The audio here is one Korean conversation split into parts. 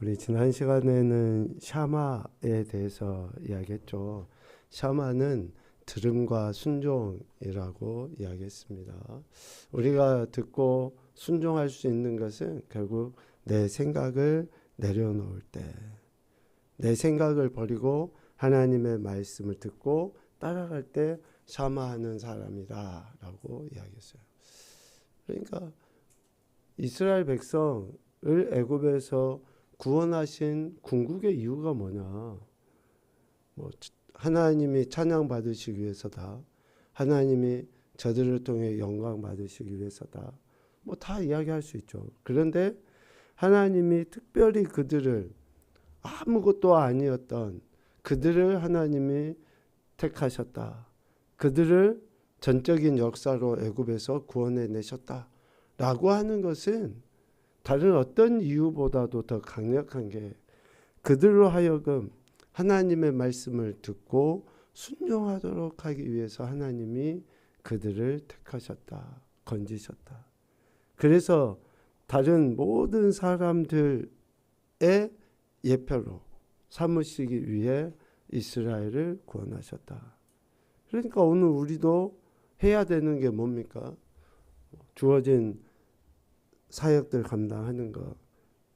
우리 지난 시간에는 샤마에 대해서 이야기했죠. 샤마는 들음과 순종이라고 이야기했습니다. 우리가 듣고 순종할 수 있는 것은 결국 내 생각을 내려놓을 때, 내 생각을 버리고 하나님의 말씀을 듣고 따라갈 때 샤마하는 사람이다라고 이야기했어요. 그러니까 이스라엘 백성을 애굽에서 구원하신 궁극의 이유가 뭐냐? 뭐 하나님이 찬양 받으시기 위해서다. 하나님이 저들을 통해 영광 받으시기 위해서다. 뭐 다 이야기할 수 있죠. 그런데 하나님이 특별히 그들을 아무것도 아니었던 그들을 하나님이 택하셨다. 그들을 전적인 역사로 애굽에서 구원해 내셨다라고 하는 것은 다른 어떤 이유보다도 더 강력한 게 그들로 하여금 하나님의 말씀을 듣고 순종하도록 하기 위해서 하나님이 그들을 택하셨다. 건지셨다. 그래서 다른 모든 사람들의 예표로 삼으시기 위해 이스라엘을 구원하셨다. 그러니까 오늘 우리도 해야 되는 게 뭡니까? 주어진 사역들 감당하는 거,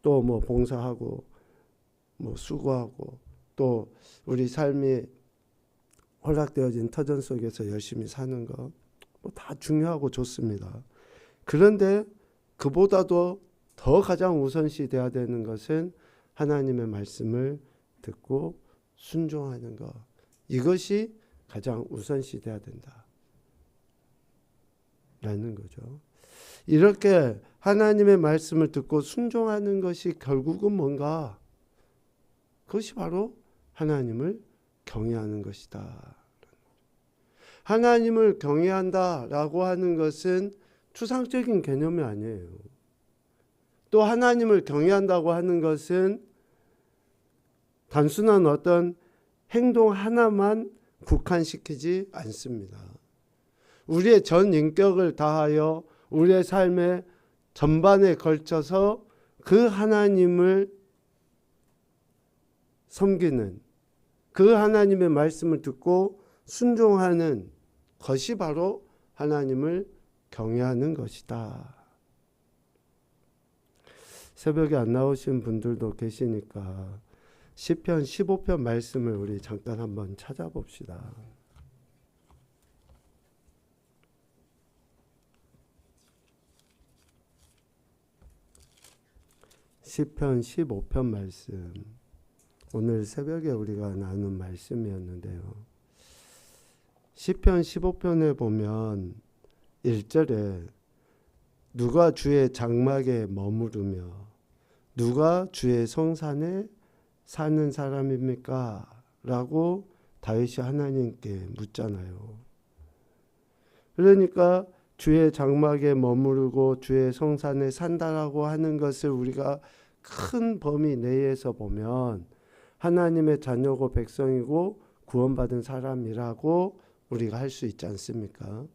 또 뭐 봉사하고, 뭐 수고하고, 또 우리 삶이 허락되어진 터전 속에서 열심히 사는 거, 뭐 다 중요하고 좋습니다. 그런데 그보다도 더 가장 우선시 돼야 되는 것은 하나님의 말씀을 듣고 순종하는 것. 이것이 가장 우선시 돼야 된다. 라는 거죠. 이렇게 하나님의 말씀을 듣고 순종하는 것이 결국은 뭔가? 그것이 바로 하나님을 경외하는 것이다. 하나님을 경외한다라고 하는 것은 추상적인 개념이 아니에요. 또 하나님을 경외한다고 하는 것은 단순한 어떤 행동 하나만 국한시키지 않습니다. 우리의 전 인격을 다하여 우리의 삶의 전반에 걸쳐서 그 하나님을 섬기는, 그 하나님의 말씀을 듣고 순종하는 것이 바로 하나님을 경외하는 것이다. 새벽에 안 나오신 분들도 계시니까 시편 15편 말씀을 우리 잠깐 한번 찾아봅시다. 시편 15편 말씀, 오늘 새벽에 우리가 나눈 말씀이었는데요. 시편 15편에 보면 1절에 누가 주의 장막에 머무르며 누가 주의 성산에 사는 사람입니까? 라고 다윗이 하나님께 묻잖아요. 그러니까 주의 장막에 머무르고 주의 성산에 산다라고 하는 것을 우리가 큰 범위 내에서 보면 하나님의 자녀고 백성이고 구원받은 사람이라고 우리가 할 수 있지 않습니까?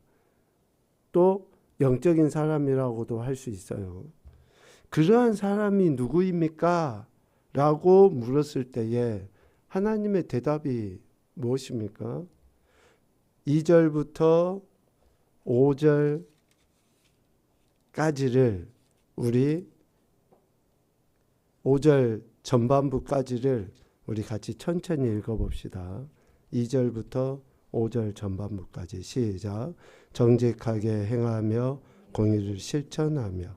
또 영적인 사람이라고도 할 수 있어요. 그러한 사람이 누구입니까? 라고 물었을 때에 하나님의 대답이 무엇입니까? 2절부터 5절까지를 우리 5절 전반부까지를 우리 같이 천천히 읽어봅시다. 2절부터 5절 전반부까지 시작. 정직하게 행하며 공의를 실천하며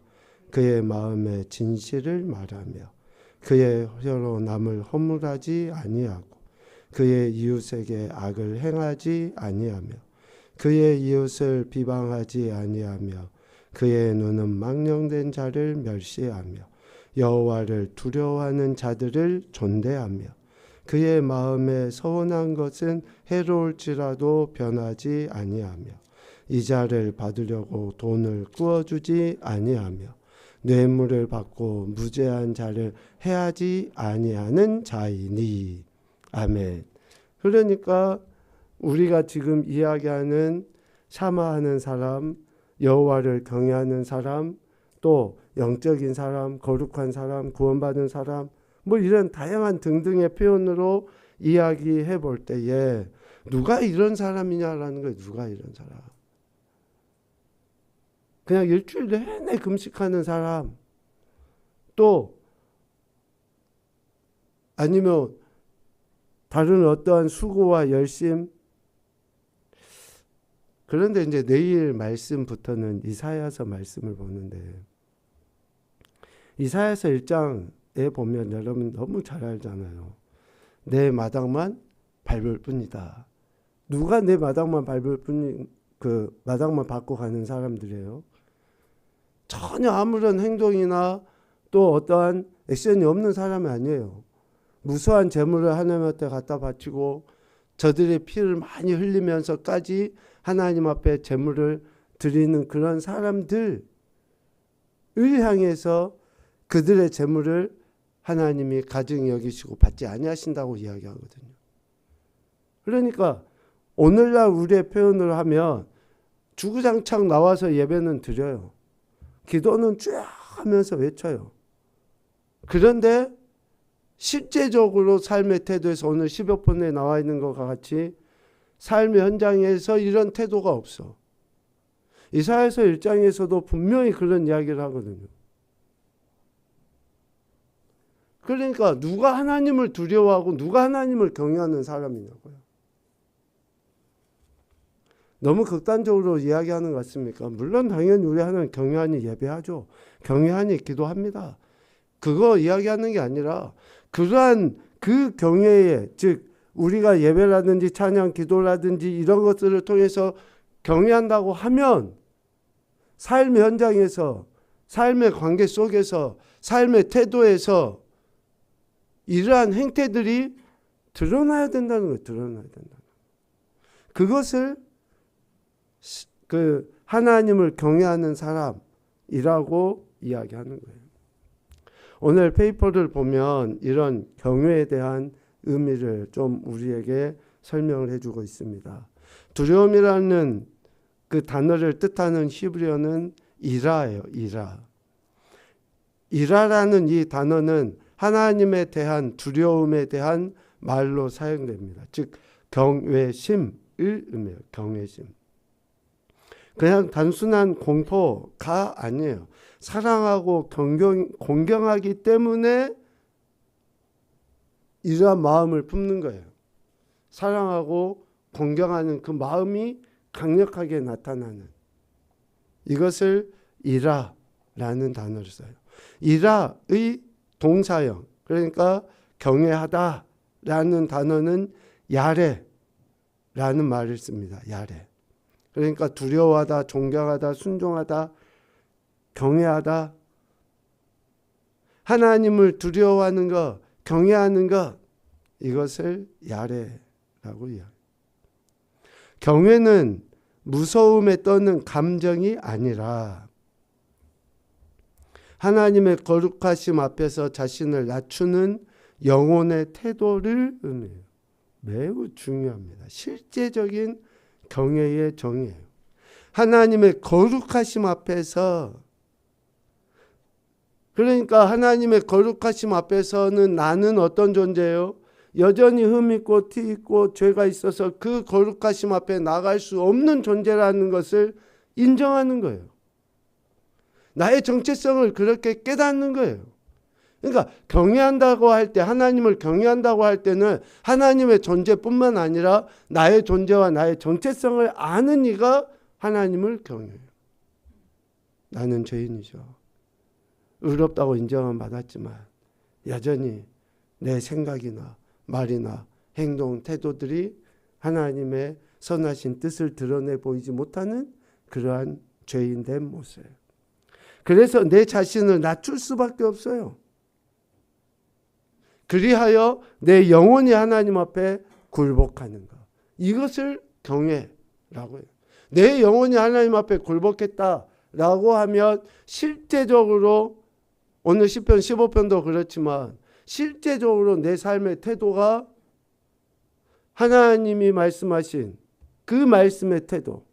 그의 마음에 진실을 말하며 그의 혀로 남을 허물하지 아니하고 그의 이웃에게 악을 행하지 아니하며 그의 이웃을 비방하지 아니하며 그의 눈은 망령된 자를 멸시하며 여호와를 두려워하는 자들을 존대하며 그의 마음에 서운한 것은 해로울지라도 변하지 아니하며 이자를 받으려고 돈을 꾸어주지 아니하며 뇌물을 받고 무죄한 자를 해하지 아니하는 자이니. 아멘. 그러니까 우리가 지금 이야기하는 샤마하는 사람, 여호와를 경외하는 사람, 또 영적인 사람, 거룩한 사람, 구원받은 사람, 뭐 이런 다양한 등등의 표현으로 이야기해 볼 때에 누가 이런 사람이냐라는 거예요. 누가 이런 사람. 그냥 일주일 내내 금식하는 사람, 또 아니면 다른 어떠한 수고와 열심. 그런데 이제 내일 말씀부터는 이사야서 말씀을 보는데, 이사야서 1장에 보면 여러분 너무 잘 알잖아요. 내 마당만 밟을 뿐이다. 누가 내 마당만 밟을 뿐이, 그 마당만 밟고 가는 사람들이에요. 전혀 아무런 행동이나 또 어떠한 액션이 없는 사람이 아니에요. 무수한 재물을 하나님한테 갖다 바치고 저들의 피를 많이 흘리면서까지 하나님 앞에 재물을 드리는 그런 사람들을 향해서 그들의 재물을 하나님이 가증히 여기시고 받지 아니하신다고 이야기하거든요. 그러니까 오늘날 우리의 표현으로 하면 주구장창 나와서 예배는 드려요. 기도는 쭉 하면서 외쳐요. 그런데 실제적으로 삶의 태도에서 오늘 10여 번에 나와 있는 것과 같이 삶의 현장에서 이런 태도가 없어. 이사야서 1장에서도 분명히 그런 이야기를 하거든요. 그러니까 누가 하나님을 두려워하고 누가 하나님을 경외하는 사람이냐고요. 너무 극단적으로 이야기하는 것 같습니까? 물론 당연히 우리 하나님 경외하니 예배하죠. 경외하니 기도합니다. 그거 이야기하는 게 아니라 그러한 그 경외에, 즉 우리가 예배라든지 찬양 기도라든지 이런 것들을 통해서 경외한다고 하면 삶의 현장에서, 삶의 관계 속에서, 삶의 태도에서 이러한 행태들이 드러나야 된다는 거예요. 드러나야 된다. 그것을 그 하나님을 경외하는 사람이라고 이야기하는 거예요. 오늘 페이퍼를 보면 이런 경외에 대한 의미를 좀 우리에게 설명을 해주고 있습니다. 두려움이라는 그 단어를 뜻하는 히브리어는 이라예요. 이라. 이라라는 이 단어는 하나님에 대한 두려움에 대한 말로 사용됩니다. 즉 경외심을 의미해요. 경외심. 그냥 단순한 공포가 아니에요. 사랑하고 공경하기 때문에 이러한 마음을 품는 거예요. 사랑하고 공경하는 그 마음이 강력하게 나타나는, 이것을 이라라는 단어를 써요. 이라의 동사형, 그러니까 경외하다라는 단어는 야레라는 말을 씁니다. 야레. 그러니까 두려워하다, 존경하다, 순종하다, 경외하다. 하나님을 두려워하는 것, 경외하는 것, 이것을 야레라고 이야기해요. 경외는 무서움에 떠는 감정이 아니라 하나님의 거룩하심 앞에서 자신을 낮추는 영혼의 태도를 의미해요. 매우 중요합니다. 실제적인 경외의 정의예요. 하나님의 거룩하심 앞에서, 그러니까 하나님의 거룩하심 앞에서는 나는 어떤 존재예요? 여전히 흠 있고 티 있고 죄가 있어서 그 거룩하심 앞에 나갈 수 없는 존재라는 것을 인정하는 거예요. 나의 정체성을 그렇게 깨닫는 거예요. 그러니까 경외한다고 할 때, 하나님을 경외한다고 할 때는 하나님의 존재뿐만 아니라 나의 존재와 나의 정체성을 아는 이가 하나님을 경외해요. 나는 죄인이죠. 의롭다고 인정은 받았지만 여전히 내 생각이나 말이나 행동, 태도들이 하나님의 선하신 뜻을 드러내 보이지 못하는 그러한 죄인된 모습. 그래서 내 자신을 낮출 수밖에 없어요. 그리하여 내 영혼이 하나님 앞에 굴복하는 것. 이것을 경외라고 해요. 내 영혼이 하나님 앞에 굴복했다라고 하면 실제적으로 오늘 시편 15편도 그렇지만 실제적으로 내 삶의 태도가 하나님이 말씀하신 그 말씀의 태도,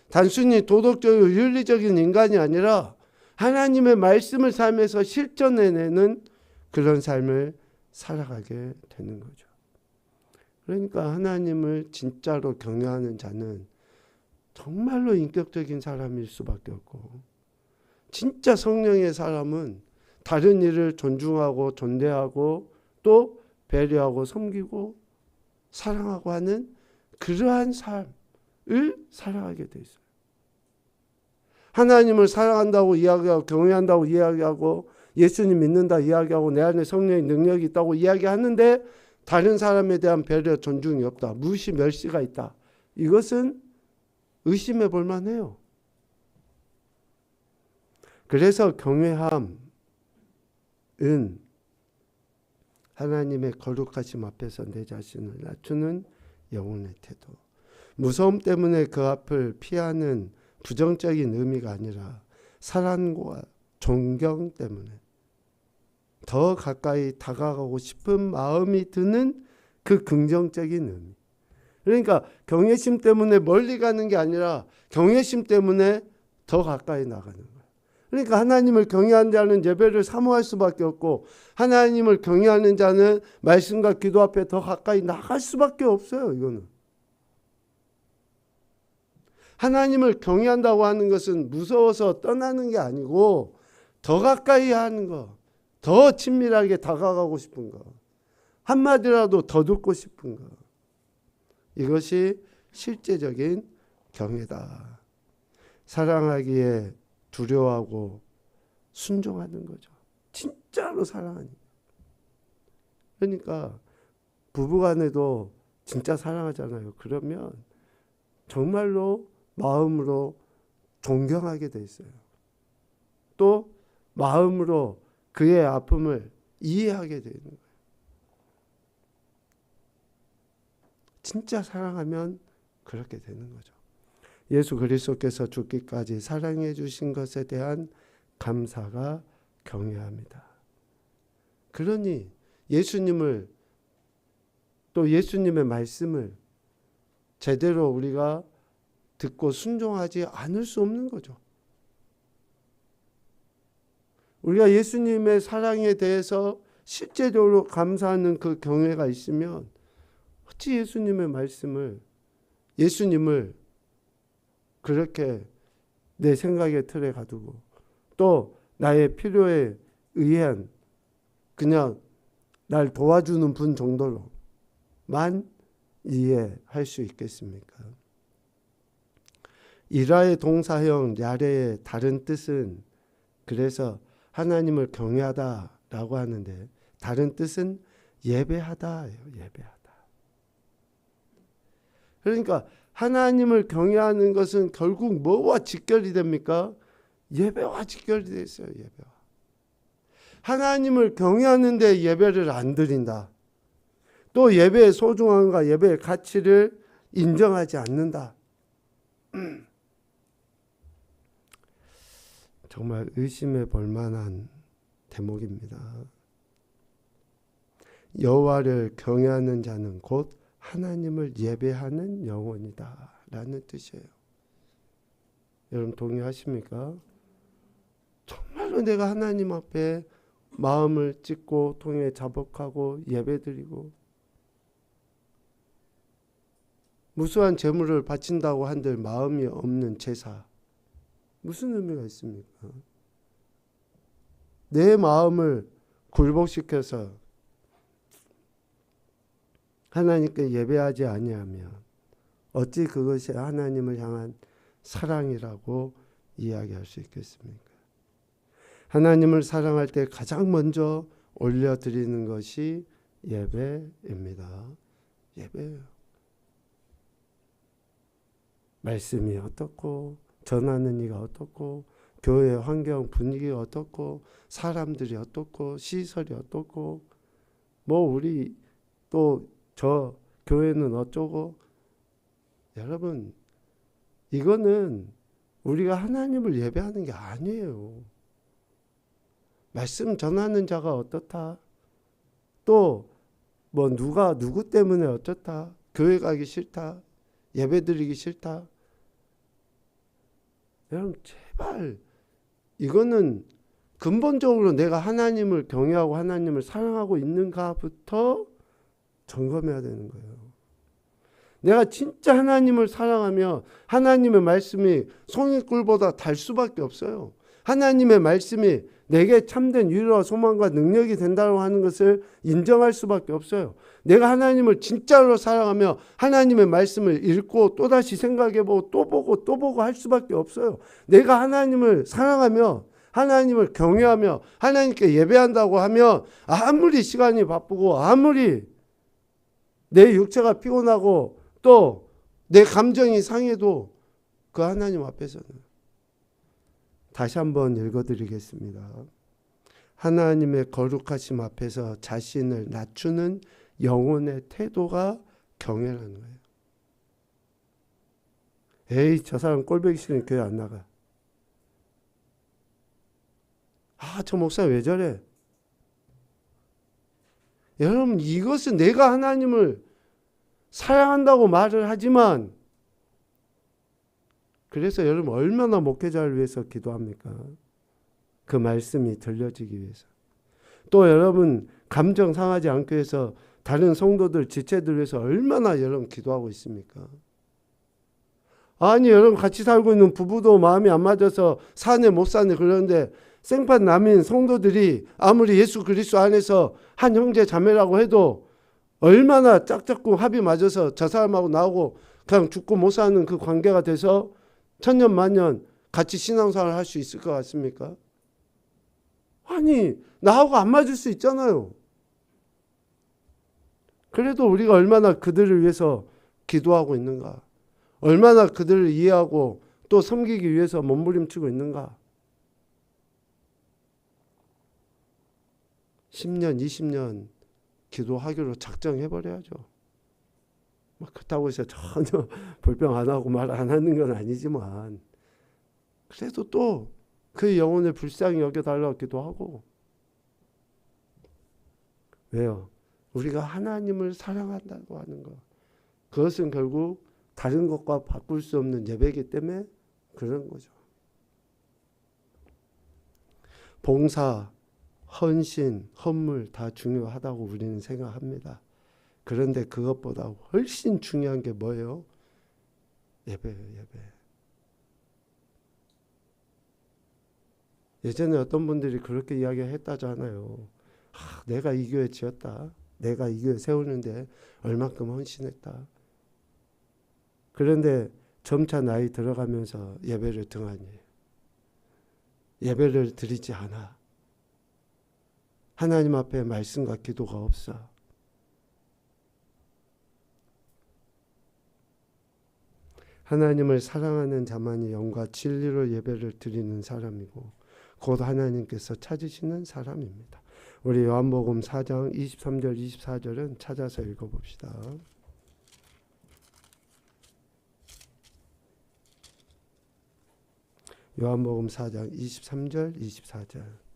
단순히 도덕적이고 윤리적인 인간이 아니라 하나님의 말씀을 삶에서 실천해내는 그런 삶을 살아가게 되는 거죠. 그러니까 하나님을 진짜로 경외하는 자는 정말로 인격적인 사람일 수밖에 없고, 진짜 성령의 사람은 다른 일을 존중하고 존대하고 또 배려하고 섬기고 사랑하고 하는 그러한 삶을 살아가게 돼 있어요. 하나님을 사랑한다고 이야기하고 경외한다고 이야기하고 예수님 믿는다 이야기하고 내 안에 성령의 능력이 있다고 이야기하는데 다른 사람에 대한 배려 존중이 없다. 무시 멸시가 있다. 이것은 의심해 볼 만해요. 그래서 경외함은 하나님의 거룩하심 앞에서 내 자신을 낮추는 영혼의 태도. 무서움 때문에 그 앞을 피하는 부정적인 의미가 아니라 사랑과 존경 때문에 더 가까이 다가가고 싶은 마음이 드는 그 긍정적인 의미. 그러니까 경외심 때문에 멀리 가는 게 아니라 경외심 때문에 더 가까이 나가는 거예요. 그러니까 하나님을 경외하는 자는 예배를 사모할 수밖에 없고 하나님을 경외하는 자는 말씀과 기도 앞에 더 가까이 나갈 수밖에 없어요. 이거는. 하나님을 경외한다고 하는 것은 무서워서 떠나는 게 아니고 더 가까이 하는 거, 더 친밀하게 다가가고 싶은 거, 한마디라도 더 듣고 싶은 거. 이것이 실제적인 경외다. 사랑하기에 두려워하고 순종하는 거죠. 진짜로 사랑하니까. 그러니까 부부간에도 진짜 사랑하잖아요. 그러면 정말로 마음으로 존경하게 돼 있어요. 또 마음으로 그의 아픔을 이해하게 되는 거예요. 진짜 사랑하면 그렇게 되는 거죠. 예수 그리스도께서 죽기까지 사랑해 주신 것에 대한 감사가 경외합니다. 그러니 예수님을 또 예수님의 말씀을 제대로 우리가 듣고 순종하지 않을 수 없는 거죠. 우리가 예수님의 사랑에 대해서 실제적으로 감사하는 그 경외가 있으면 어찌 예수님의 말씀을, 예수님을 그렇게 내 생각의 틀에 가두고 또 나의 필요에 의한 그냥 날 도와주는 분 정도로만 이해할 수 있겠습니까? 일화의 동사형 야레의 다른 뜻은 그래서 하나님을 경외하다라고 하는데 다른 뜻은 예배하다예요. 예배하다. 그러니까 하나님을 경외하는 것은 결국 뭐와 직결이 됩니까? 예배와 직결이 되어 있어요. 예배와. 하나님을 경외하는데 예배를 안 드린다. 또 예배의 소중함과 예배의 가치를 인정하지 않는다. 정말 의심해 볼 만한 대목입니다. 여호와를 경외하는 자는 곧 하나님을 예배하는 영혼이다 라는 뜻이에요. 여러분 동의하십니까? 정말로 내가 하나님 앞에 마음을 찢고 통에 자복하고 예배드리고 무수한 재물을 바친다고 한들 마음이 없는 제사, 무슨 의미가 있습니까? 내 마음을 굴복시켜서 하나님께 예배하지 아니하면 어찌 그것이 하나님을 향한 사랑이라고 이야기할 수 있겠습니까? 하나님을 사랑할 때 가장 먼저 올려드리는 것이 예배입니다. 예배예요. 말씀이 어떻고 전하는 이가 어떻고 교회 환경 분위기가 어떻고 사람들이 어떻고 시설이 어떻고 뭐 우리 또 저 교회는 어쩌고. 여러분 이거는 우리가 하나님을 예배하는 게 아니에요. 말씀 전하는 자가 어떻다. 또 뭐 누구 때문에 어떻다. 교회 가기 싫다. 예배 드리기 싫다. 여러분 제발 이거는 근본적으로 내가 하나님을 경외하고 하나님을 사랑하고 있는가부터 점검해야 되는 거예요. 내가 진짜 하나님을 사랑하며 하나님의 말씀이 송이꿀보다 달 수밖에 없어요. 하나님의 말씀이 내게 참된 위로와 소망과 능력이 된다고 하는 것을 인정할 수밖에 없어요. 내가 하나님을 진짜로 사랑하며 하나님의 말씀을 읽고 또다시 생각해보고 또 보고 또 보고 할 수밖에 없어요. 내가 하나님을 사랑하며 하나님을 경외하며 하나님께 예배한다고 하면 아무리 시간이 바쁘고 아무리 내 육체가 피곤하고 또 내 감정이 상해도 그 하나님 앞에서는, 다시 한번 읽어드리겠습니다. 하나님의 거룩하심 앞에서 자신을 낮추는 영혼의 태도가 경외라는 거예요. 에이, 저 사람 꼴보기 싫으니 교회 안 나가. 아, 저 목사 왜 저래? 여러분, 이것은 내가 하나님을 사랑한다고 말을 하지만, 그래서 여러분 얼마나 목회자를 위해서 기도합니까? 그 말씀이 들려지기 위해서. 또 여러분 감정 상하지 않기 위해서 다른 성도들, 지체들 위해서 얼마나 여러분 기도하고 있습니까? 아니, 여러분 같이 살고 있는 부부도 마음이 안 맞아서 사내 못 사내 그러는데 생판 남인 성도들이 아무리 예수 그리스도 안에서 한 형제 자매라고 해도 얼마나 짝짝꿍 합이 맞아서 저 사람하고 나하고 그냥 죽고 못 사는 그 관계가 돼서 천년만년 같이 신앙생활을 할 수 있을 것 같습니까? 아니, 나하고 안 맞을 수 있잖아요. 그래도 우리가 얼마나 그들을 위해서 기도하고 있는가, 얼마나 그들을 이해하고 또 섬기기 위해서 몸부림치고 있는가. 10년, 20년 기도하기로 작정해버려야죠. 그렇다고 해서 전혀 불평 안 하고 말 안 하는 건 아니지만, 그래도 또 그 영혼을 불쌍히 여겨달라고 기도하고. 왜요? 우리가 하나님을 사랑한다고 하는 것, 그것은 결국 다른 것과 바꿀 수 없는 예배이기 때문에 그런 거죠. 봉사, 헌신, 헌물 다 중요하다고 우리는 생각합니다. 그런데 그것보다 훨씬 중요한 게 뭐예요? 예배예요, 예배. 예전에 어떤 분들이 그렇게 이야기했다잖아요. 내가 이 교회 지었다. 내가 이 교회 세우는데 얼마큼 헌신했다. 그런데 점차 나이 들어가면서 예배를 등한히 해요. 예배를 드리지 않아. 하나님 앞에 말씀과 기도가 없어. 하나님을 사랑하는 자만이 영과 진리로 예배를 드리는 사람이고 곧 하나님께서 찾으시는 사람입니다. 우리 요한복음 4장 23절 24절은 찾아서 읽어봅시다. 요한복음 4장 23절 24절.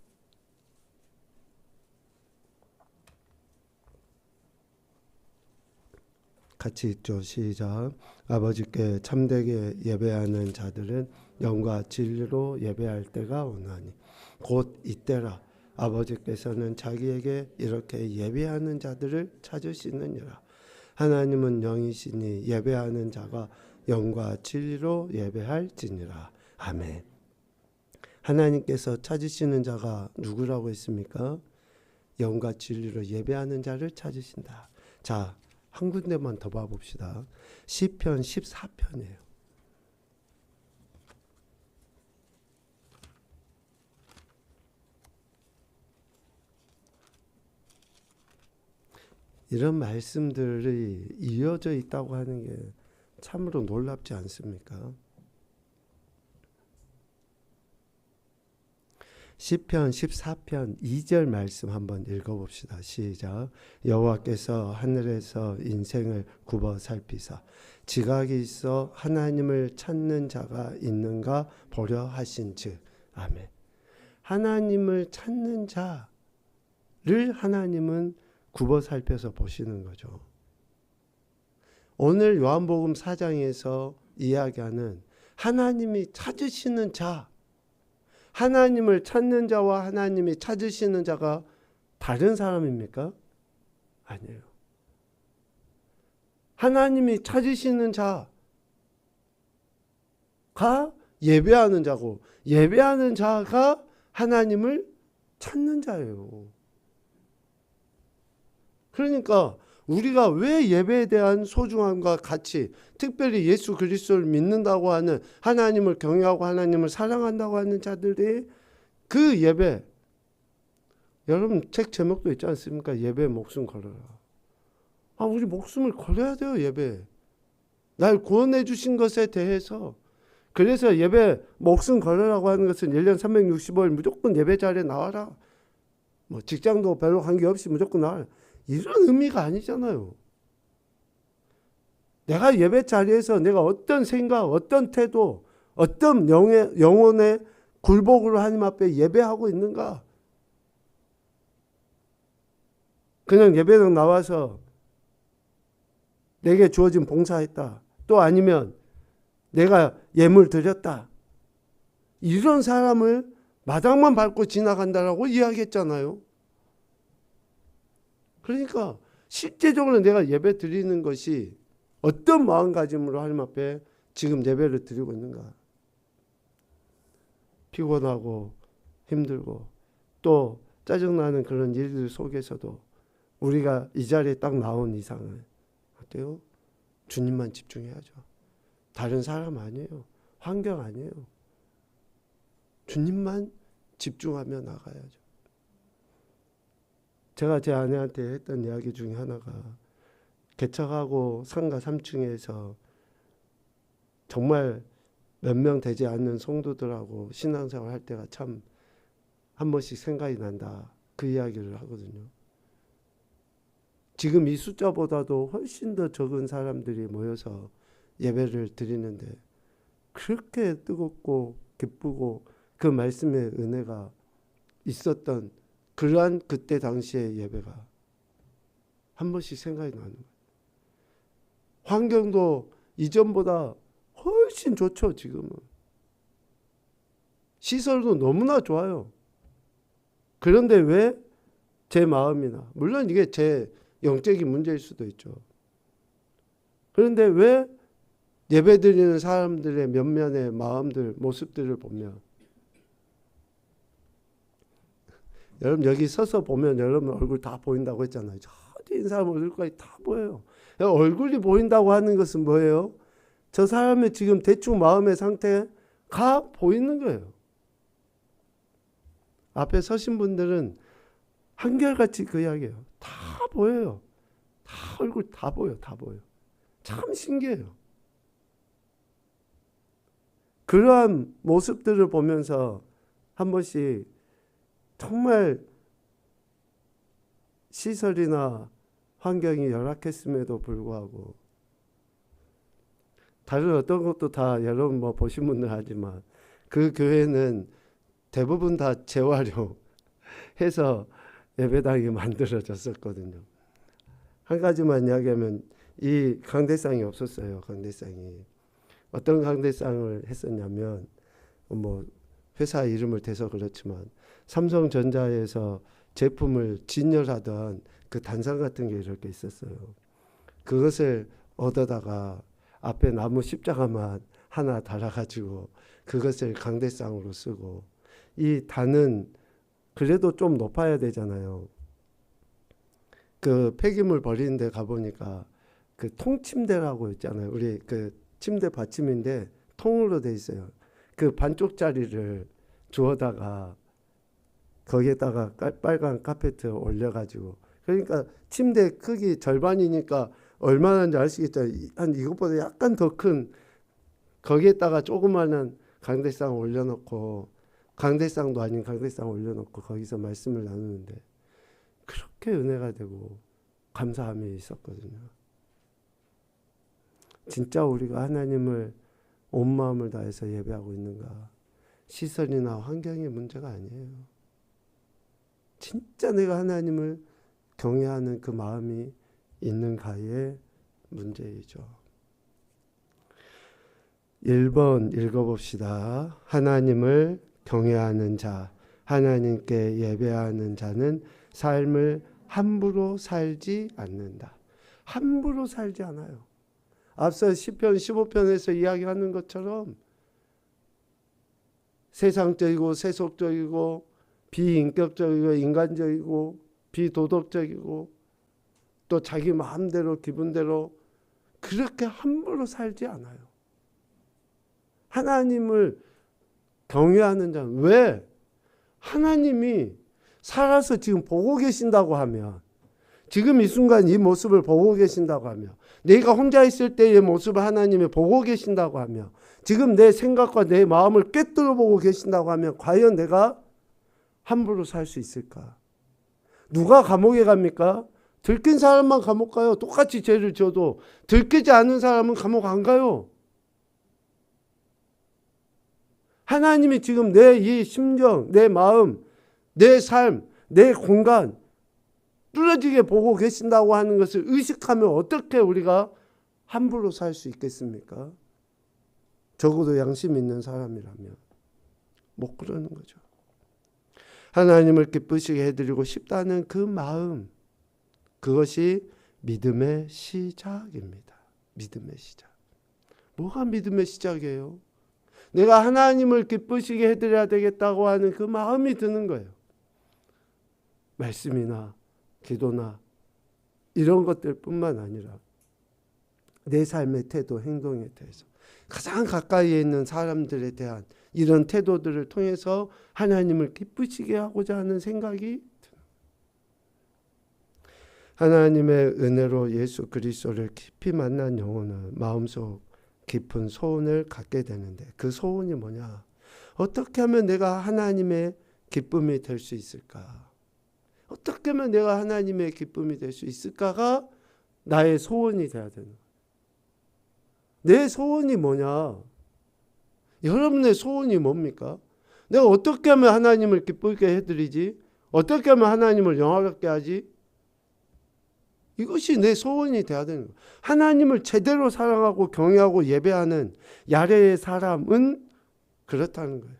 같이 읽죠. 시작. 아버지께 참되게 예배하는 자들은 영과 진리로 예배할 때가 오나니 곧 이때라. 아버지께서는 자기에게 이렇게 예배하는 자들을 찾으시느니라. 하나님은 영이시니 예배하는 자가 영과 진리로 예배할지니라. 아멘. 하나님께서 찾으시는 자가 누구라고 했습니까? 영과 진리로 예배하는 자를 찾으신다. 자, 한 군데만 더 봐봅시다. 시편 14편이에요. 이런 말씀들이 이어져 있다고 하는 게 참으로 놀랍지 않습니까? 시편 14편 2절 말씀 한번 읽어봅시다. 시작. 여호와께서 하늘에서 인생을 굽어 살피사 지각이 있어 하나님을 찾는 자가 있는가 보려 하신즉. 아멘. 하나님을 찾는 자를 하나님은 굽어 살펴서 보시는 거죠. 오늘 요한복음 4장에서 이야기하는 하나님이 찾으시는 자, 하나님을 찾는 자와 하나님이 찾으시는 자가 다른 사람입니까? 아니에요. 하나님이 찾으시는 자가 예배하는 자고, 예배하는 자가 하나님을 찾는 자예요. 그러니까 우리가 왜 예배에 대한 소중함과 가치, 특별히 예수 그리스도를 믿는다고 하는, 하나님을 경외하고 하나님을 사랑한다고 하는 자들이 그 예배, 여러분 책 제목도 있지 않습니까? 예배에 목숨 걸어라. 우리 목숨을 걸어야 돼요. 예배. 날 구원해 주신 것에 대해서. 그래서 예배 목숨 걸으라고 하는 것은 1년 365일 무조건 예배 자리에 나와라. 뭐 직장도 별로 관계없이 무조건 나와라. 이런 의미가 아니잖아요. 내가 예배 자리에서 내가 어떤 생각, 어떤 태도, 어떤 영혼의 굴복으로 하나님 앞에 예배하고 있는가. 그냥 예배당 나와서 내게 주어진 봉사했다. 또 아니면 내가 예물 드렸다. 이런 사람을 마당만 밟고 지나간다라고 이야기했잖아요. 그러니까 실제적으로 내가 예배 드리는 것이 어떤 마음가짐으로 하나님 앞에 지금 예배를 드리고 있는가. 피곤하고 힘들고 또 짜증나는 그런 일들 속에서도 우리가 이 자리에 딱 나온 이상은 어때요? 주님만 집중해야죠. 다른 사람 아니에요. 환경 아니에요. 주님만 집중하며 나가야죠. 제가 제 아내한테 했던 이야기 중에 하나가, 개척하고 상가 3층에서 정말 몇 명 되지 않는 성도들하고 신앙생활 할 때가 참 한 번씩 생각이 난다. 그 이야기를 하거든요. 지금 이 숫자보다도 훨씬 더 적은 사람들이 모여서 예배를 드리는데 그렇게 뜨겁고 기쁘고 그 말씀의 은혜가 있었던 그러한 그때 당시의 예배가 한 번씩 생각이 나는 거예요. 환경도 이전보다 훨씬 좋죠. 지금은 시설도 너무나 좋아요. 그런데 왜 제 마음이나, 물론 이게 제 영적인 문제일 수도 있죠. 그런데 왜 예배 드리는 사람들의 면면의 마음들, 모습들을 보면, 여러분 여기 서서 보면 여러분 얼굴 다 보인다고 했잖아요. 저 뒤에 있는 사람 얼굴까지 다 보여요. 얼굴이 보인다고 하는 것은 뭐예요? 저 사람의 지금 대충 마음의 상태가 보이는 거예요. 앞에 서신 분들은 한결같이 그 이야기예요. 다 보여요. 다 얼굴 다 보여. 다 보여. 참 신기해요. 그러한 모습들을 보면서 한 번씩 정말 시설이나 환경이 열악했음에도 불구하고, 다른 어떤 것도 다 여러분 뭐 보신 분들 하지만 그 교회는 대부분 다 재활용해서 예배당이 만들어졌었거든요. 한 가지만 이야기하면 이 강대상이 없었어요. 강대상이. 어떤 강대상을 했었냐면, 뭐 회사 이름을 대서 그렇지만 삼성전자에서 제품을 진열하던 그 단상 같은 게 이렇게 있었어요. 그것을 얻어다가 앞에 나무 십자가만 하나 달아가지고 그것을 강대상으로 쓰고, 이 단은 그래도 좀 높아야 되잖아요. 그 폐기물 버리는 데 가보니까 그 통침대라고 있잖아요. 우리 그 침대 받침인데 통으로 돼 있어요. 그 반쪽짜리를 주워다가 거기에다가 빨간 카페트 올려가지고, 그러니까 침대 크기 절반이니까 얼마나인지 아시겠죠? 한 이것보다 약간 더 큰 거기에다가 조그마한 강대상 올려놓고, 강대상도 아닌 강대상 올려놓고 거기서 말씀을 나누는데 그렇게 은혜가 되고 감사함이 있었거든요. 진짜 우리가 하나님을 온 마음을 다해서 예배하고 있는가? 시설이나 환경의 문제가 아니에요. 진짜 내가 하나님을 경외하는 그 마음이 있는가의 문제이죠. 1번 읽어봅시다. 하나님을 경외하는 자, 하나님께 예배하는 자는 삶을 함부로 살지 않는다. 함부로 살지 않아요. 앞서 시편 15편에서 이야기하는 것처럼 세상적이고 세속적이고 비인격적이고 인간적이고 비도덕적이고 또 자기 마음대로 기분대로 그렇게 함부로 살지 않아요. 하나님을 경외하는 자는 왜? 하나님이 살아서 지금 보고 계신다고 하면, 지금 이 순간 이 모습을 보고 계신다고 하며, 내가 혼자 있을 때의 모습을 하나님이 보고 계신다고 하며, 지금 내 생각과 내 마음을 꿰뚫어 보고 계신다고 하면 과연 내가 함부로 살 수 있을까? 누가 감옥에 갑니까? 들킨 사람만 감옥 가요. 똑같이 죄를 져도 들키지 않은 사람은 감옥 안 가요. 하나님이 지금 내 이 심정, 내 마음, 내 삶, 내 공간 뚫어지게 보고 계신다고 하는 것을 의식하면 어떻게 우리가 함부로 살 수 있겠습니까? 적어도 양심 있는 사람이라면 못 그러는 거죠. 하나님을 기쁘시게 해드리고 싶다는 그 마음, 그것이 믿음의 시작입니다. 믿음의 시작. 뭐가 믿음의 시작이에요? 내가 하나님을 기쁘시게 해드려야 되겠다고 하는 그 마음이 드는 거예요. 말씀이나 기도나 이런 것들뿐만 아니라 내 삶의 태도, 행동에 대해서 가장 가까이에 있는 사람들에 대한 이런 태도들을 통해서 하나님을 기쁘시게 하고자 하는 생각이 드는 하나님의 은혜로 예수 그리스도를 깊이 만난 영혼은 마음속 깊은 소원을 갖게 되는데, 그 소원이 뭐냐? 어떻게 하면 내가 하나님의 기쁨이 될 수 있을까? 어떻게 하면 내가 하나님의 기쁨이 될 수 있을까가 나의 소원이 돼야 되는 거예요. 내 소원이 뭐냐? 여러분의 소원이 뭡니까? 내가 어떻게 하면 하나님을 기쁘게 해드리지? 어떻게 하면 하나님을 영화롭게 하지? 이것이 내 소원이 돼야 되는 거예요. 하나님을 제대로 사랑하고 경외하고 예배하는 야레의 사람은 그렇다는 거예요.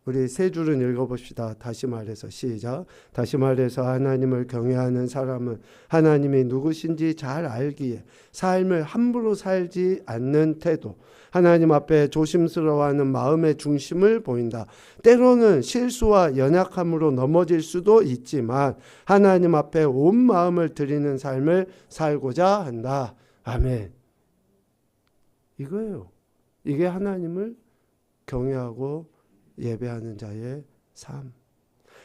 우리 세 줄은 읽어봅시다. 다시 말해서 시작. 다시 말해서 하나님을 경외하는 사람은 하나님이 누구신지 잘 알기에 삶을 함부로 살지 않는 태도, 하나님 앞에 조심스러워하는 마음의 중심을 보인다. 때로는 실수와 연약함으로 넘어질 수도 있지만 하나님 앞에 온 마음을 드리는 삶을 살고자 한다. 아멘. 이거예요. 이게 하나님을 경외하고 예배하는 자의 삶.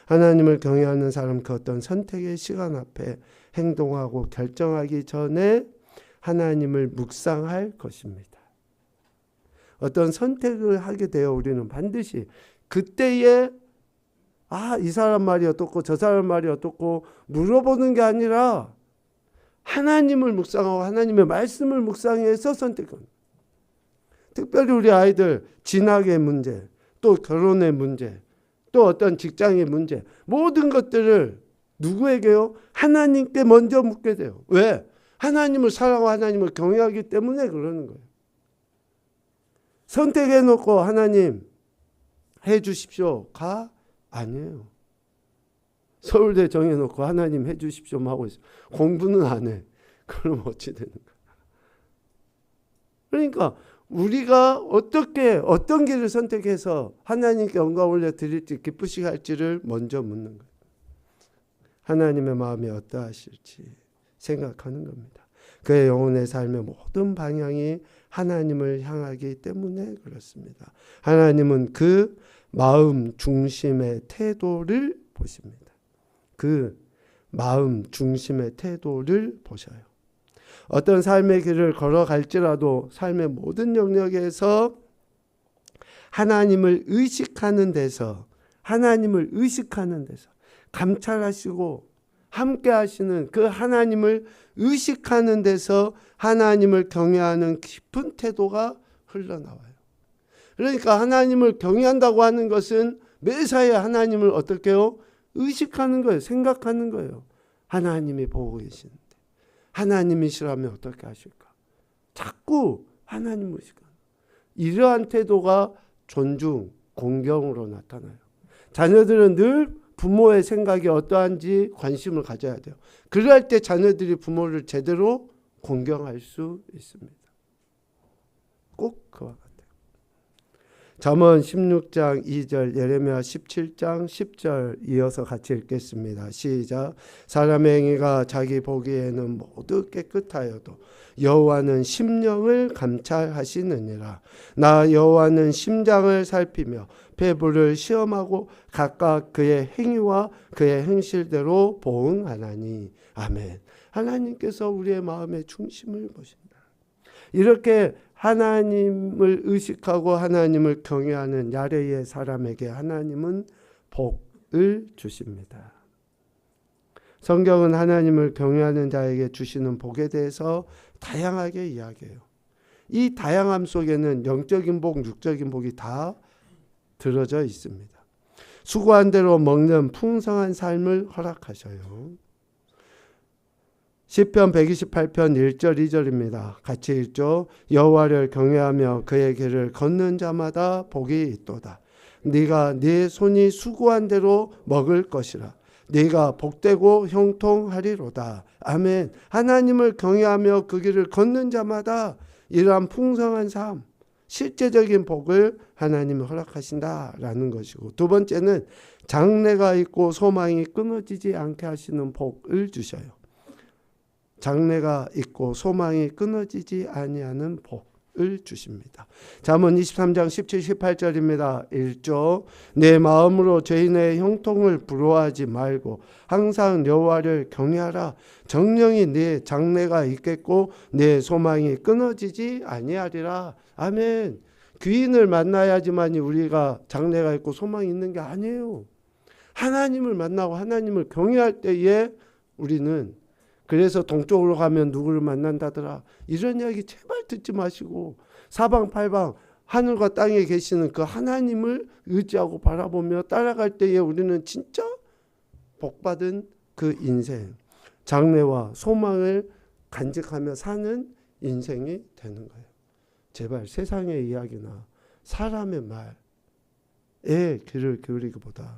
하나님을 경외하는 사람, 그 어떤 선택의 시간 앞에 행동하고 결정하기 전에 하나님을 묵상할 것입니다. 어떤 선택을 하게 되어 우리는 반드시 그때에 이 사람 말이 어떻고 저 사람 말이 어떻고 물어보는 게 아니라 하나님을 묵상하고 하나님의 말씀을 묵상해서 선택합니다. 특별히 우리 아이들 진학의 문제, 또 결혼의 문제, 또 어떤 직장의 문제, 모든 것들을 누구에게요? 하나님께 먼저 묻게 돼요. 왜? 하나님을 사랑하고 하나님을 경외하기 때문에 그러는 거예요. 선택해놓고 하나님 해주십시오가 아니에요. 서울대 정해놓고 하나님 해주십시오 하고 있어요. 공부는 안 해. 그럼 어찌 되는 거야? 그러니까 우리가 어떻게 어떤 길을 선택해서 하나님께 영광 올려 드릴지 기쁘시게 할지를 먼저 묻는 거예요. 하나님의 마음이 어떠하실지 생각하는 겁니다. 그의 영혼의 삶의 모든 방향이 하나님을 향하기 때문에 그렇습니다. 하나님은 그 마음 중심의 태도를 보십니다. 그 마음 중심의 태도를 보셔요. 어떤 삶의 길을 걸어갈지라도 삶의 모든 영역에서 하나님을 의식하는 데서 감찰하시고 함께 하시는 그 하나님을 의식하는 데서 하나님을 경외하는 깊은 태도가 흘러나와요. 그러니까 하나님을 경외한다고 하는 것은 매사에 하나님을 어떻게 해요? 의식하는 거예요. 생각하는 거예요. 하나님이 보고 계시는데 하나님이시라면 어떻게 하실까? 자꾸 하나님을 의식하는 거예요. 이러한 태도가 존중, 공경으로 나타나요. 자녀들은 늘 부모의 생각이 어떠한지 관심을 가져야 돼요. 그럴 때 자녀들이 부모를 제대로 공경할 수 있습니다. 꼭 그와 같아요. 잠언 16장 2절, 예레미야 17장 10절 이어서 같이 읽겠습니다. 시작. 사람의 행위가 자기 보기에는 모두 깨끗하여도 여호와는 심령을 감찰하시느니라. 나 여호와는 심장을 살피며 배부를 시험하고 각각 그의 행위와 그의 행실대로 보응하나니. 아멘. 하나님께서 우리의 마음의 중심을 보신다. 이렇게 하나님을 의식하고 하나님을 경외하는 야레의 사람에게 하나님은 복을 주십니다. 성경은 하나님을 경외하는 자에게 주시는 복에 대해서 다양하게 이야기해요. 이 다양함 속에는 영적인 복, 육적인 복이 다 들어져 있습니다. 수고한 대로 먹는 풍성한 삶을 허락하셔요. 시편 128편 1절 2절입니다. 같이 읽죠. 여호와를 경외하며 그의 길을 걷는 자마다 복이 있도다. 네가 네 손이 수고한 대로 먹을 것이라. 네가 복되고 형통하리로다. 아멘. 하나님을 경외하며 그 길을 걷는 자마다 이러한 풍성한 삶, 실제적인 복을 하나님이 허락하신다라는 것이고, 두 번째는 장래가 있고 소망이 끊어지지 않게 하시는 복을 주셔요. 장래가 있고 소망이 끊어지지 아니하는 복을 주십니다. 잠언 23장 17, 18절입니다. 1조. 내 마음으로 죄인의 형통을 부러워하지 말고 항상 여호와를 경외하라. 정령이 네 장래가 있겠고 내 소망이 끊어지지 아니하리라. 아멘. 귀인을 만나야지만 우리가 장래가 있고 소망이 있는 게 아니에요. 하나님을 만나고 하나님을 경외할 때에 우리는, 그래서 동쪽으로 가면 누구를 만난다더라, 이런 이야기 제발 듣지 마시고 사방팔방 하늘과 땅에 계시는 그 하나님을 의지하고 바라보며 따라갈 때에 우리는 진짜 복받은 그 인생, 장래와 소망을 간직하며 사는 인생이 되는 거예요. 제발 세상의 이야기나 사람의 말에 귀를 기울이기보다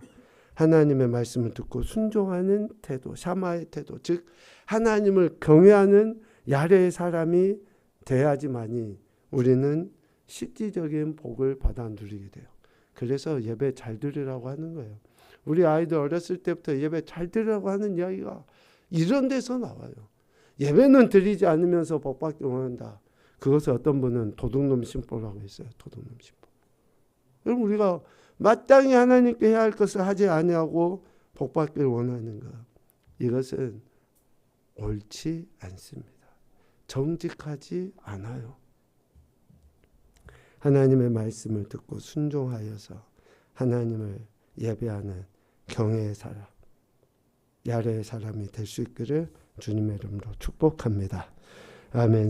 하나님의 말씀을 듣고 순종하는 태도, 샤마의 태도, 즉 하나님을 경외하는 야레의 사람이 돼야지만이 우리는 실질적인 복을 받아 누리게 돼요. 그래서 예배 잘 드리라고 하는 거예요. 우리 아이들 어렸을 때부터 예배 잘 드리라고 하는 이야기가 이런 데서 나와요. 예배는 드리지 않으면서 복받기 원한다. 그것을 어떤 분은 도둑놈 심보라고 했어요. 도둑놈 심보. 그럼 우리가 마땅히 하나님께 해야 할 것을 하지 아니하고 복받기를 원하는 것, 이것은 옳지 않습니다. 정직하지 않아요. 하나님의 말씀을 듣고 순종하여서 하나님을 예배하는 경외의 사람, 야레의 사람이 될 수 있기를 주님의 이름으로 축복합니다. 아멘.